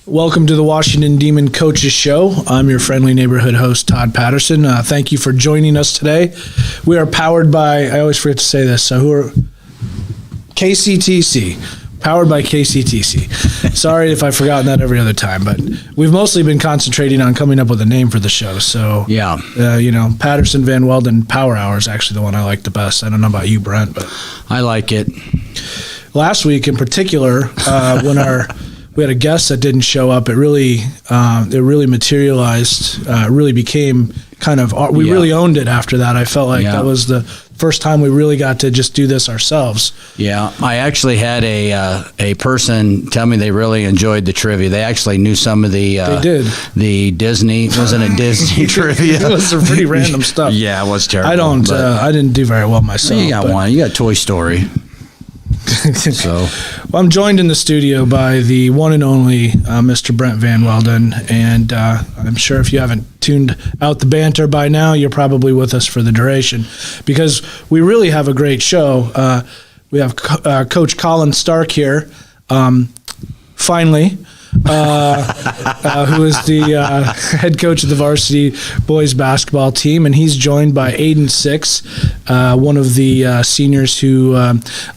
Welcome to the Washington Demon Coaches Show. I'm your friendly neighborhood host, Todd Patterson. Thank you for joining us today. We are powered by, I always forget to say this, so who are KCTC. Powered by KCTC. Sorry if I've forgotten that every other time, but we've mostly been concentrating on coming up with a name for the show. So, Patterson Van Welden Power Hour is actually the one I like the best. I don't know about you, Brent, but I like it. Last week in particular, when we had a guest that didn't show up, it really materialized. Really became kind of we really owned it after that. I felt like that was the first time we really got to just do this ourselves. Yeah, I actually had a person tell me they really enjoyed the trivia. They actually knew some of the they did. The Disney, wasn't it Disney trivia? It was some pretty random stuff. Yeah, it was terrible. I didn't do very well myself. You got one. You got Toy Story. Well, I'm joined in the studio by the one and only Mr. Brent Van Welden, and I'm sure if you haven't tuned out the banter by now, you're probably with us for the duration, because we really have a great show. We have Coach Collin Stark here, finally, who is the head coach of the varsity boys basketball team, and he's joined by Aden Six, one of the seniors who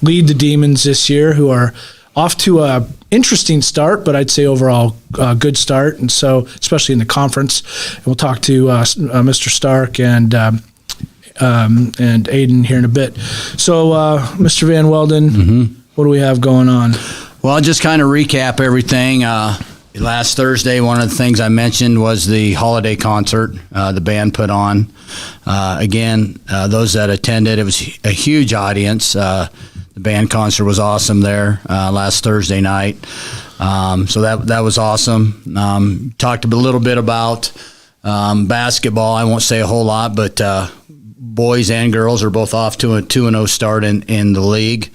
lead the Demons this year, who are off to a interesting start, but I'd say overall good start, and so especially in the conference. And we'll talk to Mr. Stark and Aden here in a bit. So, Mr. Van Welden, what do we have going on? Well, just kind of recap everything. Last Thursday, one of the things I mentioned was the holiday concert the band put on. Again, those that attended, it was a huge audience. The band concert was awesome there last Thursday night. So that was awesome. Talked a little bit about basketball. I won't say a whole lot, but boys and girls are both off to a 2-0 start in the league.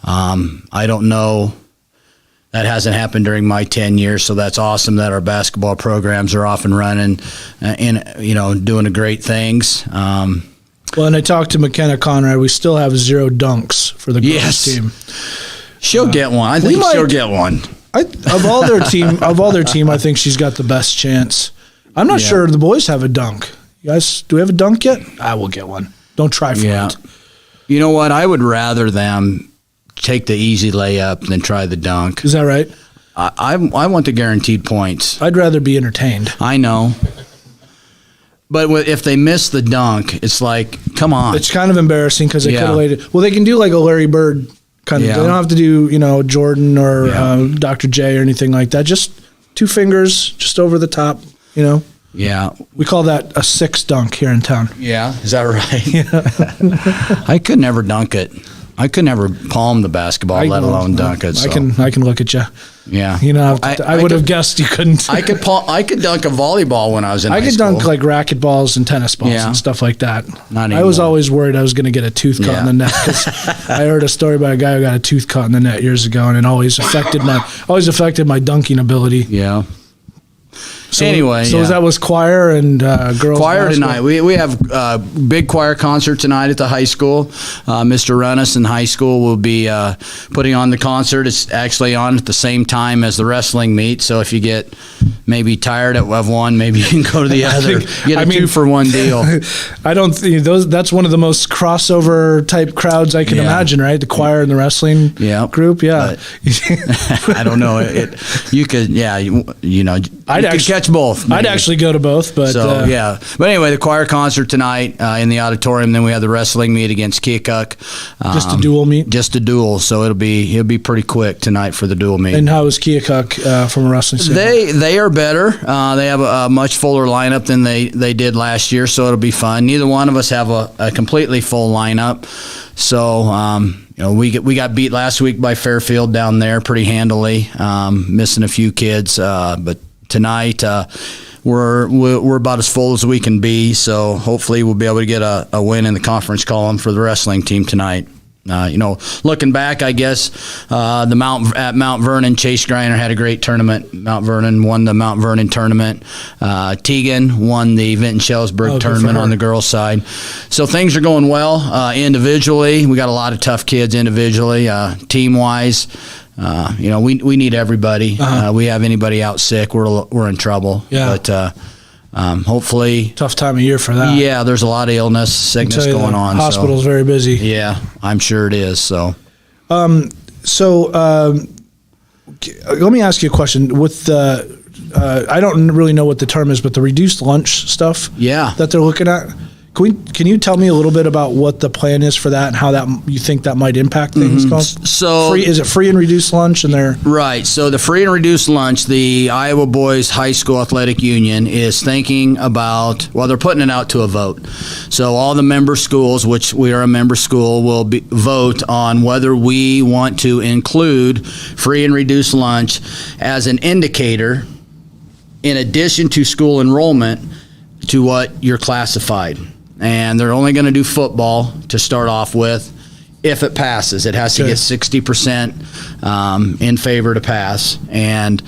I don't know. That hasn't happened during my 10 years, so that's awesome that our basketball programs are off and running and doing great things. Well, and I talked to McKenna Conrad. We still have 0 dunks for the girls team. She'll get one. I think she'll get one. Of all their team, I think she's got the best chance. I'm not sure the boys have a dunk. You guys, do we have a dunk yet? I will get one. Don't try for it. You know what? I would rather them take the easy layup than try the dunk. Is that right? I want the guaranteed points. I'd rather be entertained. I know. But if they miss the dunk, it's like, come on. It's kind of embarrassing because they could have laid it. Well, they can do like a Larry Bird kind of. They don't have to do, Jordan or Dr. J or anything like that. Just 2 fingers, just over the top, Yeah. We call that a 6 dunk here in town. Yeah. Is that right? Yeah. I could never dunk it. I could never palm the basketball, let alone dunk it. So. I can look at you. Yeah. I would have guessed you couldn't. I could dunk a volleyball when I was in high school. I could dunk like racket balls and tennis balls and stuff like that. Not anymore. I was always worried I was going to get a tooth caught in the net, because I heard a story about a guy who got a tooth caught in the net years ago, and it always affected my dunking ability. Yeah. So, anyway, that was choir and girls choir basketball? tonight. We have big choir concert tonight at the high school. Mr. Runnis in high school will be putting on the concert. It's actually on at the same time as the wrestling meet. So if you get maybe tired of one, maybe you can go to the other. Get a 2-for-1 deal. I don't think that's one of the most crossover type crowds I can imagine, right? The choir and the wrestling group. Yeah. I don't know. You could, I'd actually catch both. Maybe. I'd actually go to both, but But anyway, the choir concert tonight in the auditorium. Then we have the wrestling meet against Keokuk. Just a dual meet. Just a duel. So it'll be pretty quick tonight for the dual meet. And how is Keokuk from a wrestling standpoint? They are better. They have a much fuller lineup than they did last year, so it'll be fun. Neither one of us have a completely full lineup. So we got beat last week by Fairfield down there pretty handily, missing a few kids, but. Tonight, we're about as full as we can be, so hopefully we'll be able to get a win in the conference column for the wrestling team tonight. Looking back, I guess at Mount Vernon, Chase Greiner had a great tournament. Mount Vernon won the Mount Vernon tournament. Teagan won the Vinton-Shellsburg tournament on the girls' side. So things are going well individually. We got a lot of tough kids individually. Team-wise, we need everybody. We have anybody out sick, we're in trouble. Yeah. But hopefully, tough time of year for that. Yeah, there's a lot of illness, sickness going on. Hospital's very busy. Yeah, I'm sure it is. So, let me ask you a question. With the, I don't really know what the term is, but the reduced lunch stuff. Yeah. That they're looking at. Can you tell me a little bit about what the plan is for that and how that you think that might impact things? So, is it free and reduced lunch? And they're right. So the free and reduced lunch, the Iowa Boys High School Athletic Union is thinking about. Well, they're putting it out to a vote. So all the member schools, which we are a member school, will vote on whether we want to include free and reduced lunch as an indicator, in addition to school enrollment, to what you're classified. And they're only going to do football to start off with. If it passes, it has to get 60% in favor to pass. And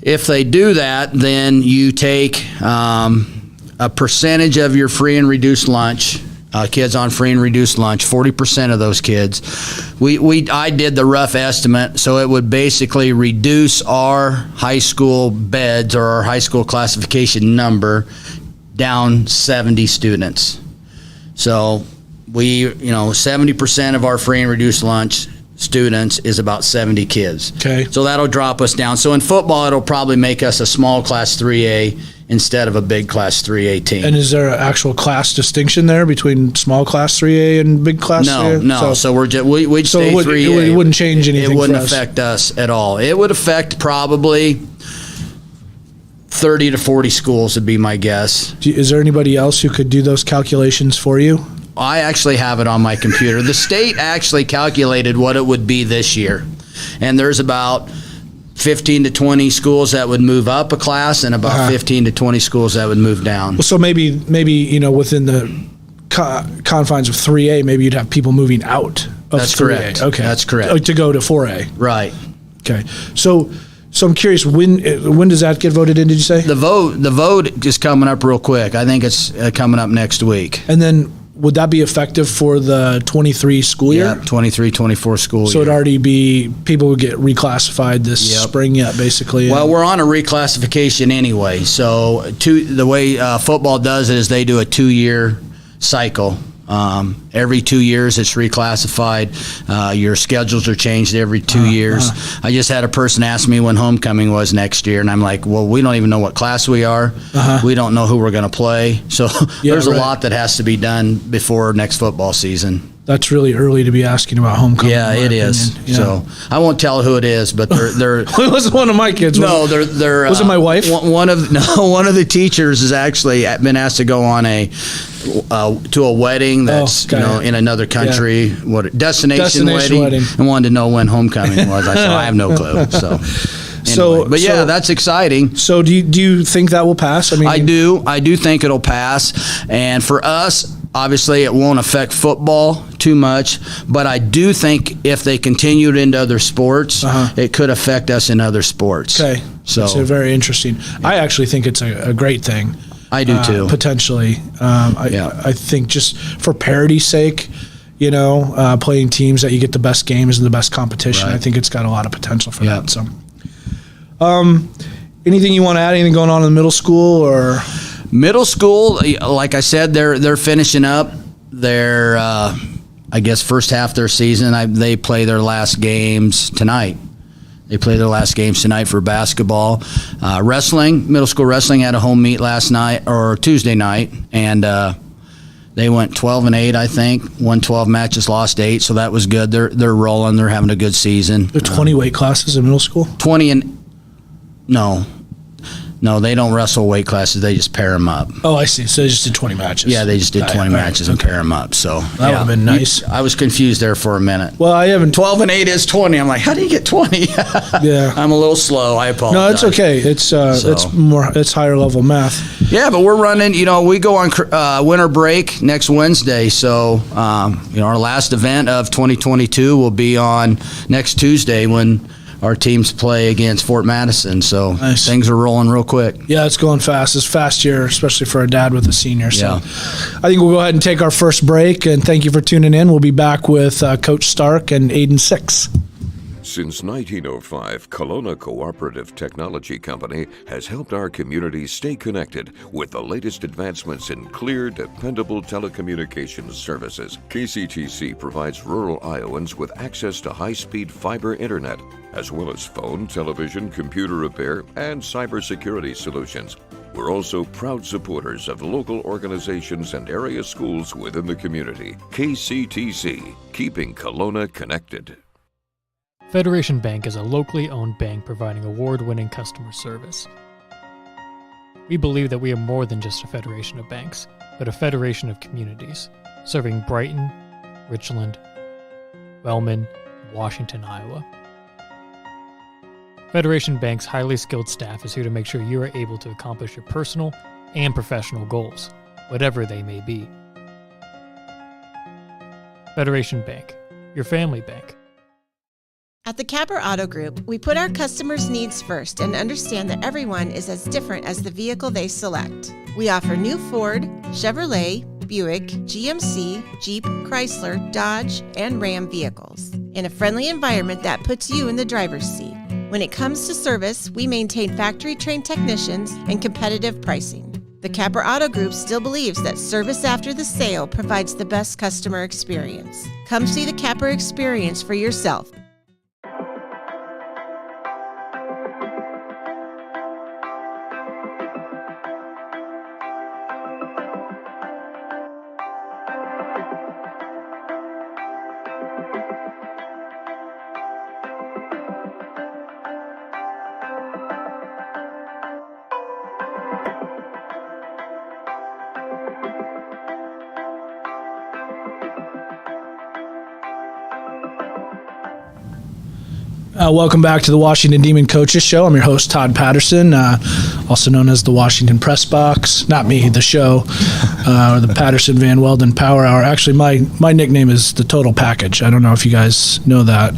if they do that, then you take a percentage of your free and reduced lunch, kids on free and reduced lunch, 40% of those kids. I did the rough estimate, so it would basically reduce our high school beds or our high school classification number down 70 students. So 70% of our free and reduced lunch students is about 70 kids. Okay. So that'll drop us down. So in football, it'll probably make us a small class 3A instead of a big class 3A team. And is there an actual class distinction there between small class 3A and big class 3A? No. So we'd stay 3A. It wouldn't change anything. It wouldn't affect us at all. It would affect probably 30 to 40 schools would be my guess. Is there anybody else who could do those calculations for you? I actually have it on my computer. The state actually calculated what it would be this year. And there's about 15 to 20 schools that would move up a class and about 15 to 20 schools that would move down. Well, so maybe within the confines of 3A, maybe you'd have people moving out of That's 3A. correct. Okay. That's correct. To go to 4A. Right. Okay. So I'm curious, when does that get voted in, did you say? The vote is coming up real quick. I think it's coming up next week. And then would that be effective for the 23 school year? Yeah, 23-24 school year. So it'd already be, people would get reclassified this spring yet, basically? Well, we're on a reclassification anyway. So the way football does it is they do a 2-year cycle. Every 2 years it's reclassified. Your schedules are changed every 2 years. I just had a person ask me when homecoming was next year, and I'm like, well, we don't even know what class we are. We don't know who we're going to play. So there's a lot that has to be done before next football season. That's really early to be asking about homecoming. Yeah, it is. Yeah. So I won't tell who it is, but they're it wasn't one of my kids. No, they're was it my wife? One of the teachers has actually been asked to go on to a wedding that's in another country. Yeah. What destination wedding, and wanted to know when homecoming was. I said I have no clue. So. Anyway, that's exciting. So do you think that will pass? I do think it'll pass, and for us, obviously, it won't affect football too much, but I do think if they continued into other sports, it could affect us in other sports. Okay, so it's very interesting. I actually think it's a great thing. I do too. Potentially, I think just for parity's sake, playing teams that you get the best games and the best competition. Right. I think it's got a lot of potential for that. So. Anything you want to add? Anything going on in the middle school or? Middle school, like I said, they're finishing up their, first half of their season. They play their last games tonight. They play their last games tonight for basketball. Middle school wrestling had a home meet last night or Tuesday night, and they went 12-8, I think. Won 12 matches, lost 8, so that was good. They're rolling. They're having a good season. There are 20 weight classes in middle school? 20 and no, they don't wrestle weight classes. They just pair them up. Oh, I see. So they just did 20 matches. Yeah, they just did 20 matches and pair them up. So that would have been nice. I was confused there for a minute. Well, I haven't. 12-8 is 20. I'm like, how do you get 20? Yeah, I'm a little slow. I apologize. No, it's okay. It's higher level math. Yeah, but we're running. We go on winter break next Wednesday. So our last event of 2022 will be on next Tuesday when our teams play against Fort Madison, so nice. Things are rolling real quick. Yeah, it's going fast. It's a fast year, especially for a dad with a senior. So I think we'll go ahead and take our first break, and thank you for tuning in. We'll be back with Coach Stark and Aden 6. Since 1905, Kelowna Cooperative Technology Company has helped our community stay connected with the latest advancements in clear, dependable telecommunications services. KCTC provides rural Iowans with access to high-speed fiber internet, as well as phone, television, computer repair, and cybersecurity solutions. We're also proud supporters of local organizations and area schools within the community. KCTC, keeping Kelowna connected. Federation Bank is a locally owned bank providing award-winning customer service. We believe that we are more than just a federation of banks, but a federation of communities, serving Brighton, Richland, Wellman, and Washington, Iowa. Federation Bank's highly skilled staff is here to make sure you are able to accomplish your personal and professional goals, whatever they may be. Federation Bank, your family bank. At the Capper Auto Group, we put our customers' needs first and understand that everyone is as different as the vehicle they select. We offer new Ford, Chevrolet, Buick, GMC, Jeep, Chrysler, Dodge, and Ram vehicles in a friendly environment that puts you in the driver's seat. When it comes to service, we maintain factory-trained technicians and competitive pricing. The Capper Auto Group still believes that service after the sale provides the best customer experience. Come see the Capper experience for yourself. Welcome back to the Washington Demon Coaches Show. I'm your host, Todd Patterson, also known as the Washington Press Box. Not me, the show, or the Patterson Van Weldon Power Hour. Actually, my nickname is the Total Package. I don't know if you guys know that.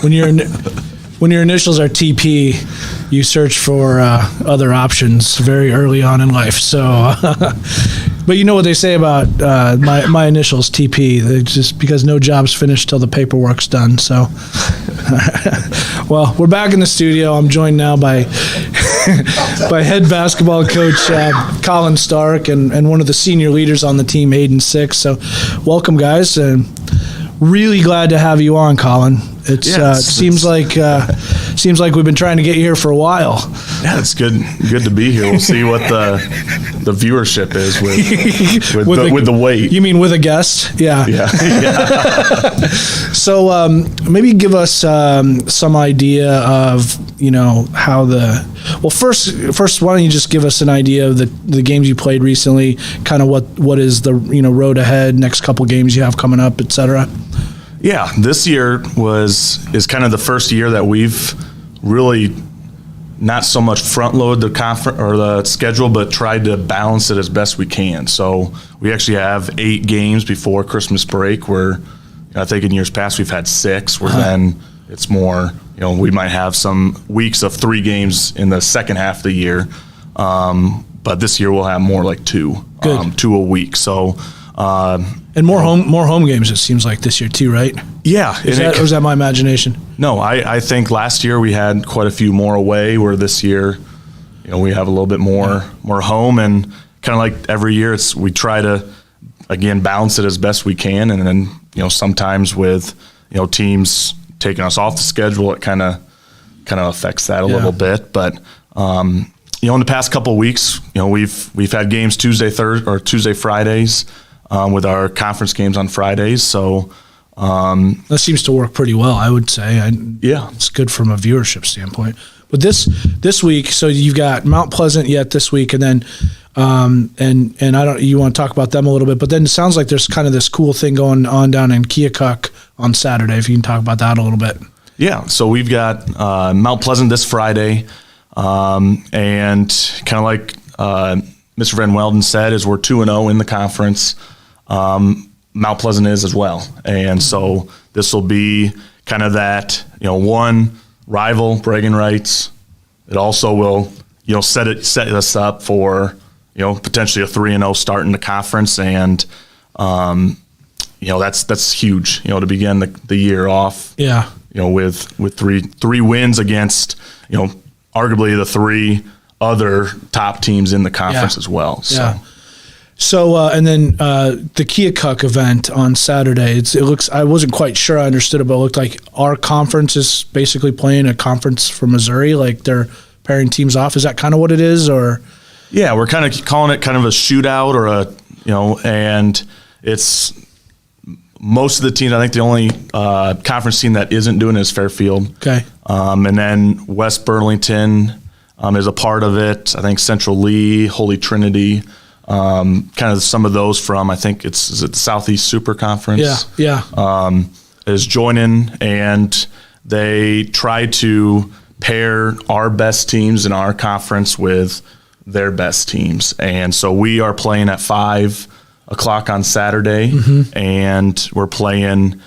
When your initials are TP, you search for other options very early on in life. So, but you know what they say about my initials, TP. They just because no job's finished till the paperwork's done. So, well, we're back in the studio. I'm joined now by by head basketball coach Collin Stark and one of the senior leaders on the team, Aden 6. So, welcome, guys, and really glad to have you on, Collin. It seems like we've been trying to get you here for a while. Yeah, it's good to be here. We'll see what the viewership is with the wait. You mean with a guest? Yeah. Yeah. So maybe give us some idea of how first why don't you just give us an idea of the games you played recently, kind of what is the road ahead, next couple games you have coming up, etc. Yeah, this year is kind of the first year that we've really not so much front load the conference or the schedule, but tried to balance it as best we can. So we actually have 8 games before Christmas break, where I think in years past we've had 6, where then it's more, we might have some weeks of 3 games in the second half of the year. But this year we'll have more like 2 a week. So, and more home games, it seems like this year too, right? Yeah. Or is that my imagination? No, I think last year we had quite a few more away, where this year, we have a little bit more home, and kind of like every year, we try to, again, balance it as best we can. And then, sometimes with, teams taking us off the schedule, it kind of affects that a little bit. But, in the past couple of weeks, we've had games Tuesday, Fridays, with our conference games on Fridays. So that seems to work pretty well, I would say. It's good from a viewership standpoint. But this week, so you've got Mount Pleasant yet this week, and then and I don't. You want to talk about them a little bit, but then it sounds like there's kind of this cool thing going on down in Keokuk on Saturday. If you can talk about that a little bit. Yeah. So we've got Mount Pleasant this Friday, and kind of like Mr. Van Weldon said, is we're 2-0 in the conference. Mount Pleasant is as well. And so this will be kind of that, one rival bragging rights. It also will, set us up for, potentially a 3-0 start in the conference. And, that's huge, to begin the year off. Yeah. with three wins against, arguably the three other top teams in the conference as well. So. Yeah. So, and then the Keokuk event on Saturday, it looks, I wasn't quite sure I understood it, but it looked like our conference is basically playing a conference for Missouri, like they're pairing teams off. Is that kind of what it is, or? Yeah, we're kind of calling it kind of a shootout or and it's most of the teams. I think the only conference team that isn't doing it is Fairfield. Okay. And then West Burlington is a part of it. I think Central Lee, Holy Trinity, kind of some of those from, I think is it Southeast Super Conference? Yeah. Is joining, and they try to pair our best teams in our conference with their best teams. And so we are playing at 5 o'clock on Saturday, and we're playing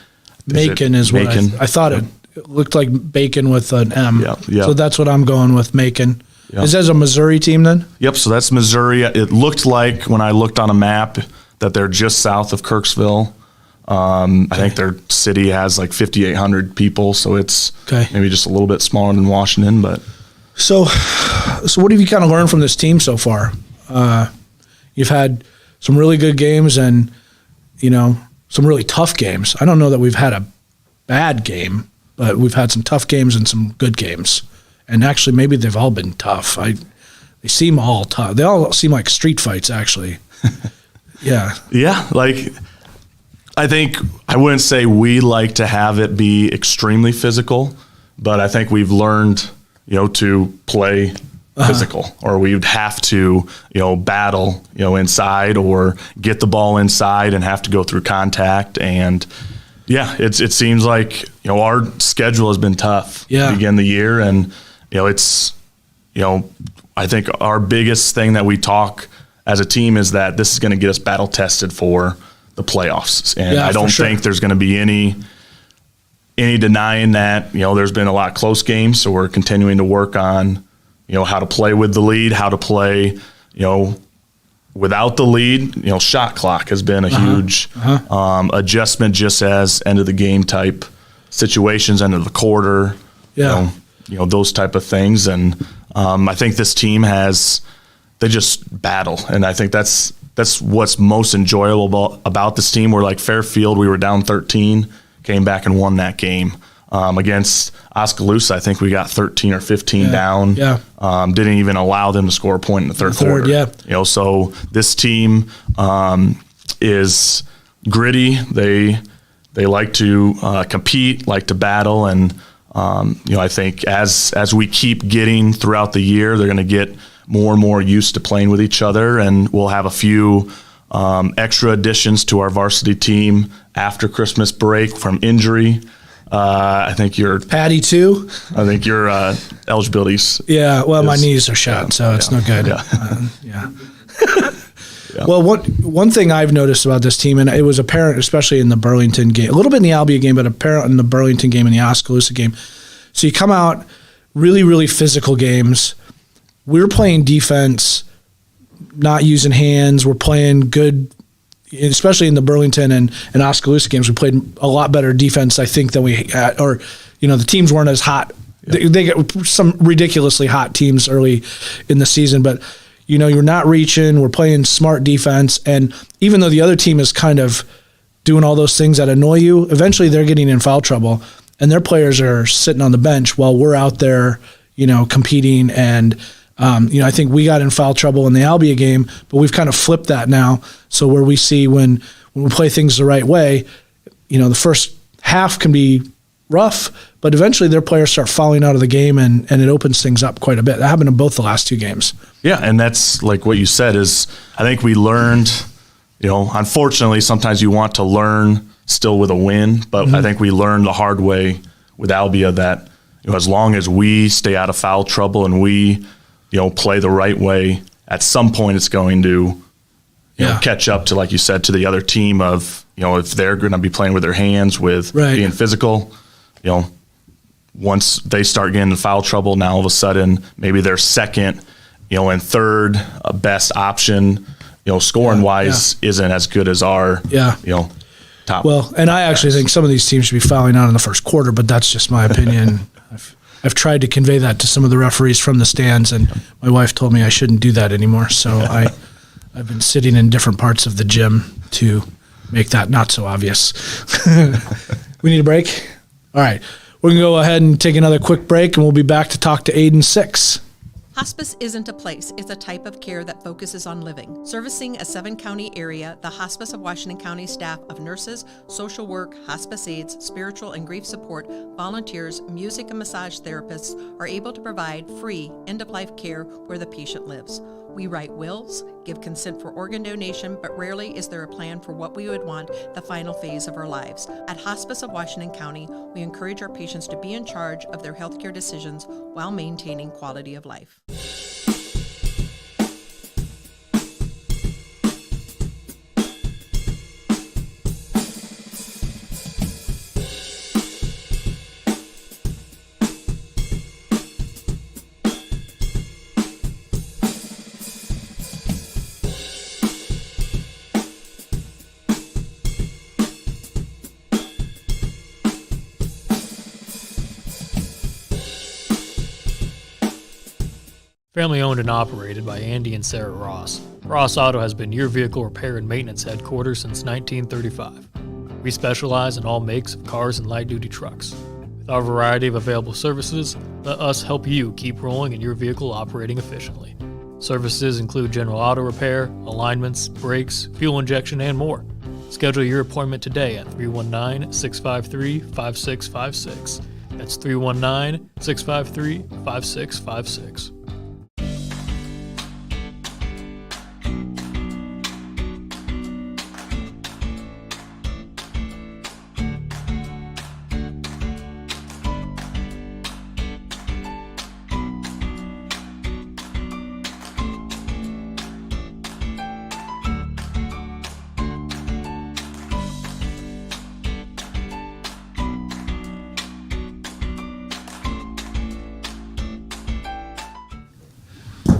Macon is what I thought. It looked like Bacon with an M. Yeah. So that's what I'm going with, Macon. Yep. Is that a Missouri team then? Yep, so that's Missouri. It looked like when I looked on a map that they're just south of Kirksville. I think their city has like 5,800 people, so it's maybe just a little bit smaller than Washington. But So what have you kind of learned from this team so far? You've had some really good games and, some really tough games. I don't know that we've had a bad game, but we've had some tough games and some good games. And actually, maybe they've all been tough. They seem all tough. They all seem like street fights, actually. Yeah. Yeah, I think I wouldn't say we like to have it be extremely physical, but I think we've learned, to play physical, or we would have to, battle, inside or get the ball inside and have to go through contact. And yeah, it seems like, our schedule has been tough to begin the year. And, it's, I think our biggest thing that we talk as a team is that this is going to get us battle tested for the playoffs. And I don't think there's going to be any denying that, there's been a lot of close games. So we're continuing to work on, how to play with the lead, how to play, without the lead. Shot clock has been a huge adjustment, just as end of the game type situations, end of the quarter, those type of things. And I think this team they just battle. And I think that's what's most enjoyable about this team. We're like Fairfield, we were down 13, came back and won that game. Against Oskaloosa, I think we got 13 or 15 down. Yeah. Didn't even allow them to score a point in the third quarter. Yeah. So this team is gritty. They like to compete, like to battle, and I think as we keep getting throughout the year, they're going to get more and more used to playing with each other, and we'll have a few extra additions to our varsity team after Christmas break from injury. I think you're Patty too. I think your eligibilities. Yeah, well, my knees are shot, so it's no good. Yeah. Well, one thing I've noticed about this team, and it was apparent, especially in the Burlington game, a little bit in the Albia game, but apparent in the Burlington game and the Oskaloosa game. So you come out really, really physical games. We're playing defense, not using hands. We're playing good. Especially in the Burlington and Oskaloosa games, we played a lot better defense, I think, than we had. Or, the teams weren't as hot. Yeah. They get some ridiculously hot teams early in the season, but, you're not reaching. We're playing smart defense. And even though the other team is kind of doing all those things that annoy you, eventually they're getting in foul trouble, and their players are sitting on the bench while we're out there, competing. And I think we got in foul trouble in the Albia game, but we've kind of flipped that now. So where we see when we play things the right way, the first half can be rough, but eventually their players start falling out of the game, and it opens things up quite a bit. That happened in both the last two games. Yeah, and that's like what you said is I think we learned, unfortunately sometimes you want to learn still with a win, but I think we learned the hard way with Albia that as long as we stay out of foul trouble and we play the right way, at some point it's going to catch up to, like you said, to the other team of, if they're going to be playing with their hands, with being physical, once they start getting in foul trouble, now all of a sudden maybe their second, and third best option, scoring wise isn't as good as our, top. Well, and I actually think some of these teams should be fouling out in the first quarter, but that's just my opinion. I've tried to convey that to some of the referees from the stands, and my wife told me I shouldn't do that anymore. So I've been sitting in different parts of the gym to make that not so obvious. We need a break? All right. We're going to go ahead and take another quick break, and we'll be back to talk to Aden 6. Hospice isn't a place, it's a type of care that focuses on living. Servicing a 7-county area, the Hospice of Washington County staff of nurses, social work, hospice aides, spiritual and grief support, volunteers, music and massage therapists are able to provide free end-of-life care where the patient lives. We write wills, give consent for organ donation, but rarely is there a plan for what we would want the final phase of our lives. At Hospice of Washington County, we encourage our patients to be in charge of their healthcare decisions while maintaining quality of life. Family owned and operated by Andy and Sarah Ross. Ross Auto has been your vehicle repair and maintenance headquarters since 1935. We specialize in all makes of cars and light-duty trucks. With our variety of available services, let us help you keep rolling and your vehicle operating efficiently. Services include general auto repair, alignments, brakes, fuel injection, and more. Schedule your appointment today at 319-653-5656. That's 319-653-5656.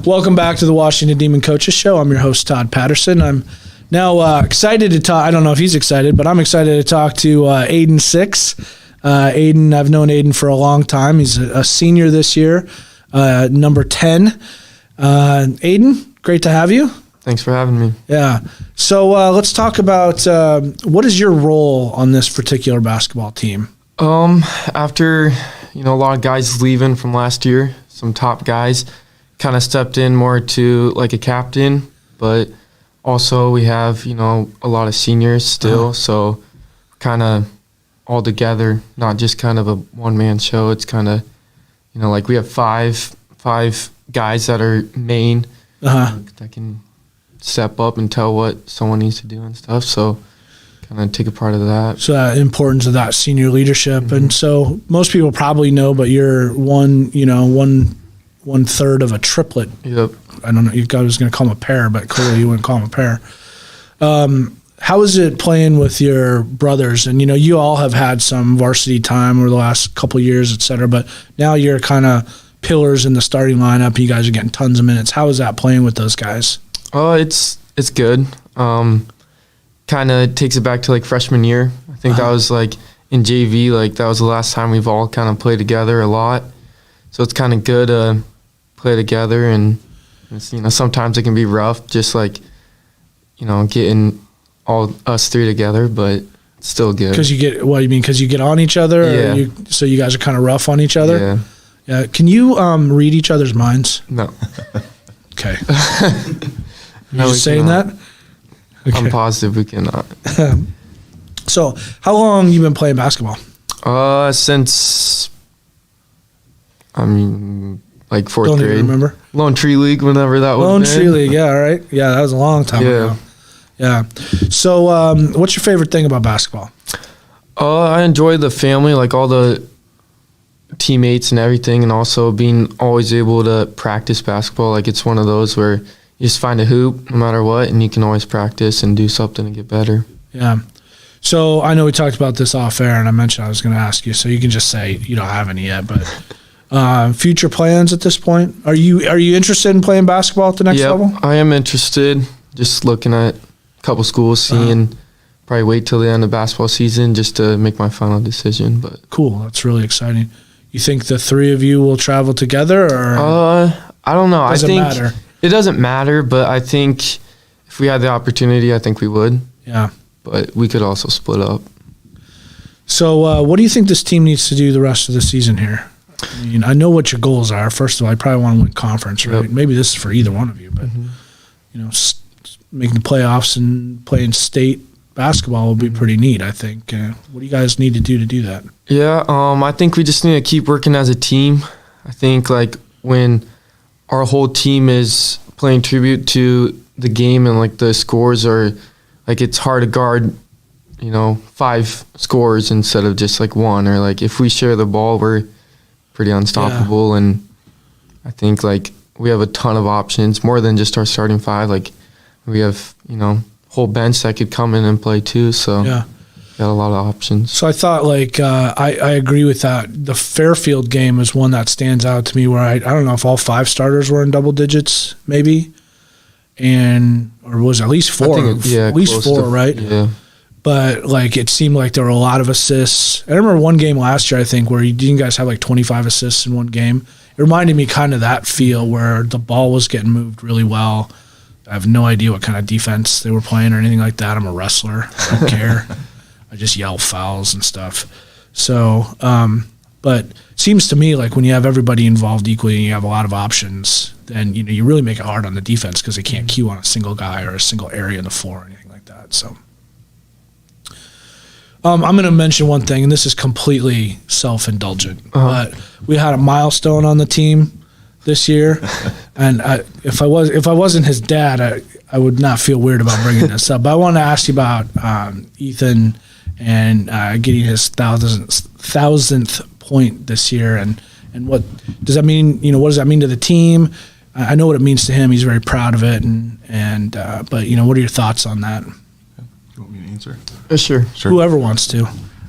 Welcome back to the Washington Demon Coaches Show. I'm your host, Todd Patterson. I'm now excited to talk. I don't know if he's excited, but I'm excited to talk to Aden 6. Aden, I've known Aden for a long time. He's a senior this year, number 10. Aden, great to have you. Thanks for having me. Yeah. So let's talk about what is your role on this particular basketball team? After, a lot of guys leaving from last year, some top guys, kind of stepped in more to like a captain, but also we have, a lot of seniors still, so kind of all together, not just kind of a one-man show. It's kind of, like we have five guys that are main that can step up and tell what someone needs to do and stuff, so kind of take a part of that. So the importance of that senior leadership. And so most people probably know, but you're one third of a triplet. Yep. I don't know. I was going to call them a pair, but clearly you wouldn't call them a pair. How is it playing with your brothers? And, you all have had some varsity time over the last couple of years, et cetera, but now you're kind of pillars in the starting lineup. You guys are getting tons of minutes. How is that playing with those guys? Oh, it's good. Kind of takes it back to like freshman year. I think that was like in JV, like that was the last time we've all kind of played together a lot. So it's kind of good to play together, and it's, sometimes it can be rough, just like, getting all us three together, but it's still good. Because you get, what do you mean? Because you get on each other? Yeah. So you guys are kind of rough on each other? Yeah. Yeah. Can you read each other's minds? No. Okay. You No, just we saying cannot. that? Okay. I'm positive we cannot. So how long you been playing basketball? Since like fourth Don't grade. even remember. Lone Tree League, whenever that was. Lone Tree League, yeah, right. Yeah, that was a long time ago. Yeah. So what's your favorite thing about basketball? I enjoy the family, like all the teammates and everything, and also being always able to practice basketball. Like it's one of those where you just find a hoop no matter what, and you can always practice and do something to get better. Yeah. So I know we talked about this off air, and I mentioned I was going to ask you, so you can just say you don't have any yet, but future plans at this point? Are you interested in playing basketball at the next level? I am interested. Just looking at a couple schools, seeing probably wait till the end of basketball season just to make my final decision. But Cool. That's really exciting. You think the three of you will travel together, or I don't know. does I it think matter? it doesn't matter, but I think if we had the opportunity, I think we would. Yeah. But we could also split up. So what do you think this team needs to do the rest of the season here? I mean, I know what your goals are. First of all, I probably want to win conference, right? Yep. Maybe this is for either one of you, but you know, making the playoffs and playing state basketball will be pretty neat, I think. What do you guys need to do that? Yeah, I think we just need to keep working as a team. I think like when our whole team is playing tribute to the game and like the scores are like it's hard to guard, 5 scores instead of just like one, or like if we share the ball, we're pretty unstoppable. And I think like we have a ton of options, more than just our starting 5. Like we have, whole bench that could come in and play too. So got a lot of options. So I thought I agree with that. The Fairfield game is one that stands out to me where I don't know if all 5 starters were in double digits, maybe, or was it at least 4? At least 4, right? Yeah. But it seemed like there were a lot of assists. I remember one game last year, I think, where you guys had 25 assists in one game. It reminded me kind of that feel where the ball was getting moved really well. I have no idea what kind of defense they were playing or anything like that. I'm a wrestler. I don't care. I just yell fouls and stuff. So, but it seems to me like when you have everybody involved equally and you have a lot of options, then you really make it hard on the defense because they can't cue on a single guy or a single area on the floor or anything like that. So, I'm going to mention one thing, and this is completely self-indulgent, but we had a milestone on the team this year, and if I wasn't his dad, I would not feel weird about bringing this up. But I want to ask you about Ethan and getting his 1,000th point this year, and what does that mean? What does that mean to the team? I know what it means to him. He's very proud of it, but what are your thoughts on that? You want me to answer? Sure. Whoever wants to.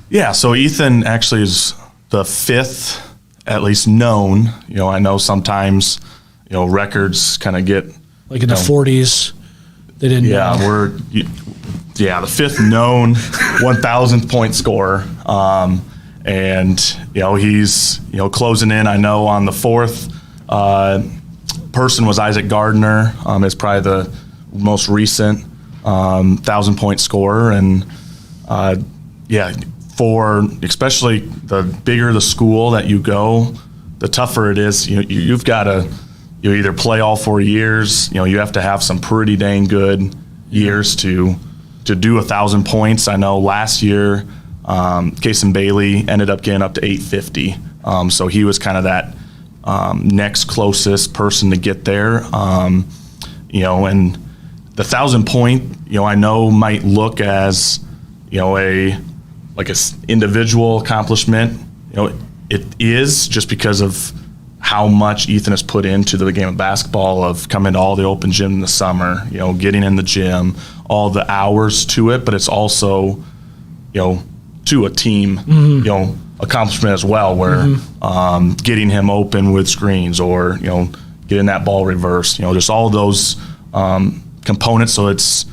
Yeah, so Ethan actually is the 5th, at least known. I know sometimes, records kind of get in the 40s. They didn't. Yeah, know. the 5th known 1,000th point scorer, and he's closing in. I know on the 4th person was Isaac Gardner. Is probably the most recent 1,000 point scorer, and for especially the bigger the school that you go, the tougher it is. You've got to either play all 4 years. You have to have some pretty dang good years to do 1,000 points. I know last year, Kason Bailey ended up getting up to 850. So he was kind of that next closest person to get there. And the 1,000 point, I know might look as, a individual accomplishment. It is just because of how much Ethan has put into the game of basketball, of coming to all the open gym in the summer, getting in the gym, all the hours to it, but it's also, to a team, accomplishment as well, where getting him open with screens or, getting that ball reversed, just all those components. So it's,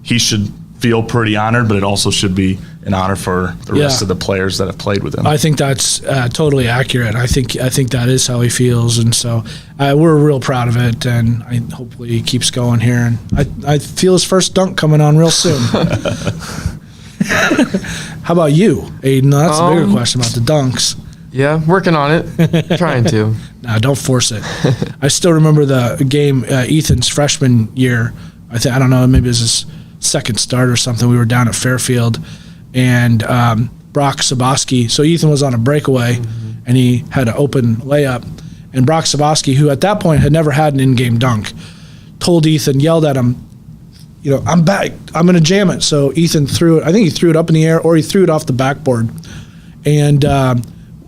he should feel pretty honored, but it also should be an honor for the rest of the players that have played with him. I think that's totally accurate. I think that is how he feels, and so we're real proud of it. And hopefully he keeps going here. And I feel his first dunk coming on real soon. How about you, Aden? That's a bigger question about the dunks. Yeah, working on it. Trying to. No, don't force it. I still remember the game Ethan's freshman year. I don't know, maybe it was his second start or something. We were down at Fairfield, and Brock Saboski. So Ethan was on a breakaway, and he had an open layup. And Brock Saboski, who at that point had never had an in-game dunk, told Ethan, yelled at him, I'm back. I'm going to jam it. So Ethan threw it. I think he threw it up in the air, or he threw it off the backboard. And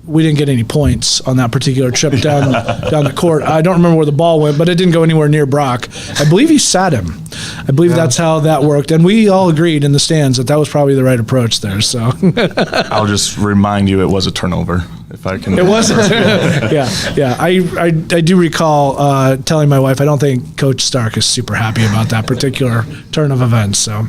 we didn't get any points on that particular trip down the court. I don't remember where the ball went, but it didn't go anywhere near Brock. I believe he sat him. I believe that's how that worked. And we all agreed in the stands that was probably the right approach there. So I'll just remind you, it was a turnover, if I can. It wasn't. Yeah. I do recall telling my wife, I don't think Coach Stark is super happy about that particular turn of events. So,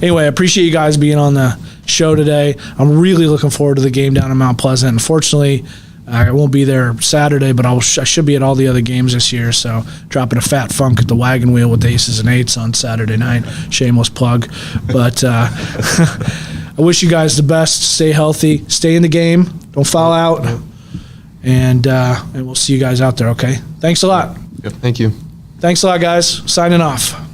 Anyway, I appreciate you guys being on the show today. I'm really looking forward to the game down in Mount Pleasant. Unfortunately, I won't be there Saturday, but I should be at all the other games this year. So dropping a fat funk at the wagon wheel with Aces and Eights on Saturday night. Shameless plug. But I wish you guys the best. Stay healthy. Stay in the game. Don't foul out. And we'll see you guys out there, okay? Thanks a lot. Thank you. Thanks a lot, guys. Signing off.